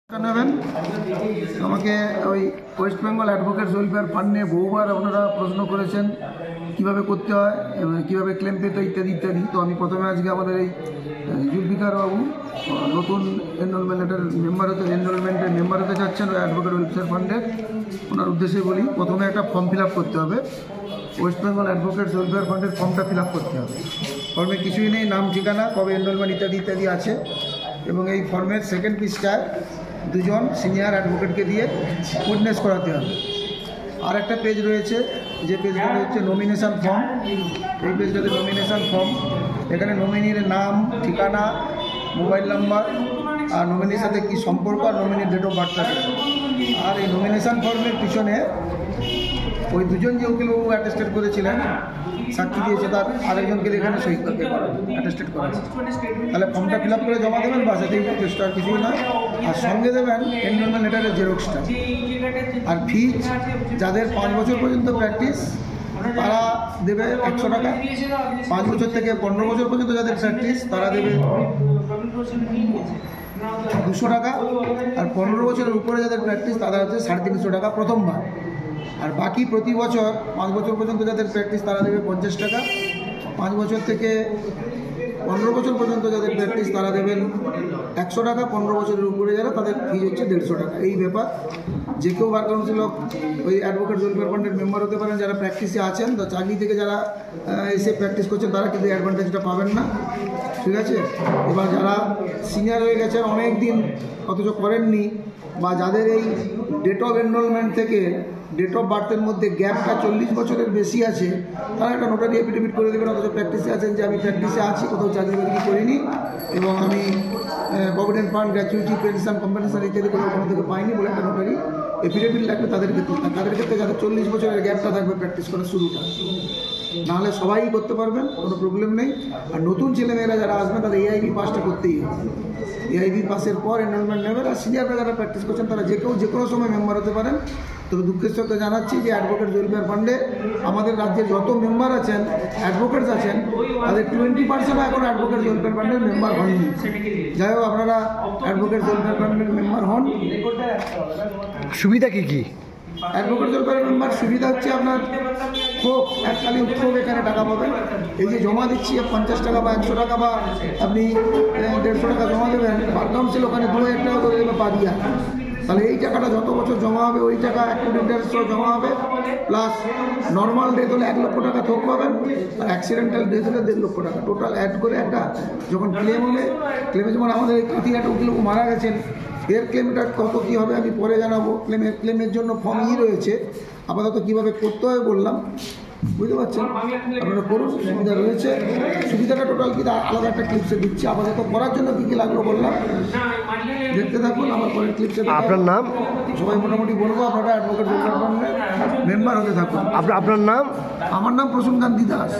নেবেন আমাকে ওই West Bengal advocates welfare fund নিয়ে বহুবার আপনারা প্রশ্ন করেছেন কিভাবে করতে হয় এবং কীভাবে ক্লেম পেতে ইত্যাদি ইত্যাদি। তো আমি প্রথমে আজকে আমাদের এই জুলফিকার বাবু নতুন এনরোলমেন্টের মেম্বার হতে চাচ্ছেন ওই অ্যাডভোকেট ওয়েলফেয়ার ফান্ডের, ওনার উদ্দেশ্যে বলি। প্রথমে একটা ফর্ম ফিল আপ করতে হবে, ওয়েস্ট বেঙ্গল অ্যাডভোকেটস ওয়েলফেয়ার ফান্ডের ফর্মটা ফিল আপ করতে হবে। ফর্মে কিছুই নেই, নাম ঠিকানা, কবে এনরোলমেন্ট ইত্যাদি ইত্যাদি আছে। এবং এই ফর্মের সেকেন্ড পৃষ্ঠায় দুজন সিনিয়র অ্যাডভোকেটকে দিয়ে উইটনেস করাতে হবে। আর একটা পেজ রয়েছে, যে পেজটা হচ্ছে নমিনেশন ফর্ম। এই পেজটাতে নমিনেশন ফর্ম, এখানে নমিনির নাম, ঠিকানা, মোবাইল নাম্বার আর নমিনির সাথে কী সম্পর্ক আর নমিনির ডেট অফ বার্থ থাকে। আর এই নমিনেশন ফর্মের পিছনে ওই দুজন যে উকিলবাবু অ্যাটেস্টেড করেছিলেন, সাক্ষী দিয়েছে, তার আরেকজনকে এখানে সই করতে পারেন, অ্যাটেস্টেড করা। তাহলে ফর্মটা ফিল আপ করে জমা দেবেন, বাস এতেই চেষ্টা আর কিছুই নয়। আর সঙ্গে দেবেন এনরোলমেন্ট লেটারের জেরক্সটা। আর ফিজ যাদের 5 বছর পর্যন্ত প্র্যাকটিস তারা দেবে 100 টাকা, 5 বছর থেকে 15 বছর পর্যন্ত যাদের প্র্যাকটিস তারা দেবে 200 টাকা, আর 15 বছরের উপরে যাদের প্র্যাকটিস তারা হচ্ছে 350 টাকা প্রথমবার। আর বাকি প্রতি বছর 5 বছর পর্যন্ত যাদের প্র্যাকটিস তারা দেবে 50 টাকা, 5 বছর থেকে 15 বছর পর্যন্ত যাদের প্র্যাকটিস তারা দেবেন 100 টাকা, 15 বছরের উপরে যারা তাদের ফিজ হচ্ছে 150 টাকা। এই ব্যাপার। যে কেউ বার কাউন্সিল অফ ওই অ্যাডভোকেট ওয়েলফেয়ার ফান্ডের মেম্বার হতে পারেন যারা প্র্যাকটিসে আছেন। তো চাকরি থেকে যারা এসে প্র্যাকটিস করছেন তারা কিন্তু অ্যাডভান্টেজটা পাবেন না, ঠিক আছে। এবার যারা সিনিয়র হয়ে গেছেন অনেক দিন অথচ করেননি, বা যাদের এই ডেট অফ এনরোলমেন্ট থেকে ডেট অফ বার্থের মধ্যে গ্যাপটা 40 বছরের বেশি আছে, তারা একটা নোটারি এফিডেভিট করে দেবেন অথচ প্র্যাকটিসে আছেন যে আমি প্র্যাকটিসে আছি, কোথাও চাকরি বাকরি করিনি এবং আমি provident fund, gratuity, pension, compensation ইত্যাদি কোনো থেকে পাইনি বলে একটা নোটারি এফিডেভিট লাগবে তাদের ক্ষেত্রে যাদের 40 বছরের গ্যাপটা থাকবে প্র্যাকটিস করার শুরুটা। নাহলে সবাই করতে পারবেন, কোনো প্রবলেম নেই। আর নতুন ছেলেমেয়েরা যারা আসবেন তাদের এআইবি পাসটা করতেই হবে। এআইবি পাসের পর এনরোলমেন্ট নেবেন। আর সিনিয়ররা যারা প্র্যাকটিস করছেন তারা যে কেউ যে কোনো সময় মেম্বার হতে পারেন। তবে দুঃখের সাথে জানাচ্ছি যে অ্যাডভোকেট ওয়েলফেয়ার ফান্ডে আমাদের রাজ্যের যত মেম্বার আছেন, অ্যাডভোকেটস আছেন, তাদের 20% এখন অ্যাডভোকেট ওয়েলফেয়ার ফান্ডের মেম্বার হননি। যাই হোক, আপনারা অ্যাডভোকেট ওয়েলফেয়ার ফান্ডের মেম্বার হন। সুবিধা কী কী? অ্যাডভোকেট ওয়েলফেয়ার মেম্বার সুবিধা হচ্ছে আপনার ক্ষোভ, এককালীন ক্ষোভ এখানে টাকা পাবেন। এই যে জমা দিচ্ছি 50 টাকা বা 100 টাকা বা আপনি 150 টাকা জমা দেবেন, বার কাউন্সিল ওখানে 2000 টাকা করে দেবে পার ইয়ার। তাহলে এই টাকাটা যত বছর জমা হবে ওই টাকা 1 কোটি ইন্টারেস্ট জমা হবে, প্লাস নর্মাল ডেথ হলে 1 লক্ষ টাকা থোক পাবেন, আর অ্যাক্সিডেন্টাল ডেথ হলে 1.5 লক্ষ টাকা। টোটাল অ্যাড করে একটা যখন ক্লেম হবে, ক্লেমে যেমন আমাদের এই একটা উকিল মারা গেছেন, এর ক্লেমটা কত কী হবে আমি পরে জানাবো। ক্লেমের জন্য ফর্ম রয়েছে, আপাতত কীভাবে করতে হবে বললাম, বুঝতে পারছেন। আপনারা করুন, সুবিধা রয়েছে। সুবিধাটা টোটাল কি আলাদা একটা ক্লিপসে দিচ্ছি। আপাতত করার জন্য কী কী লাগলো বললাম, দেখতে থাকুন। আমার পরের ক্লিপসে আপনার নাম সবাই মোটামুটি বলবো। আপনারা অ্যাডভোকেট মেম্বার হতে থাকুন। আপনার নাম? আমার নাম প্রসূন কান্তি দাস।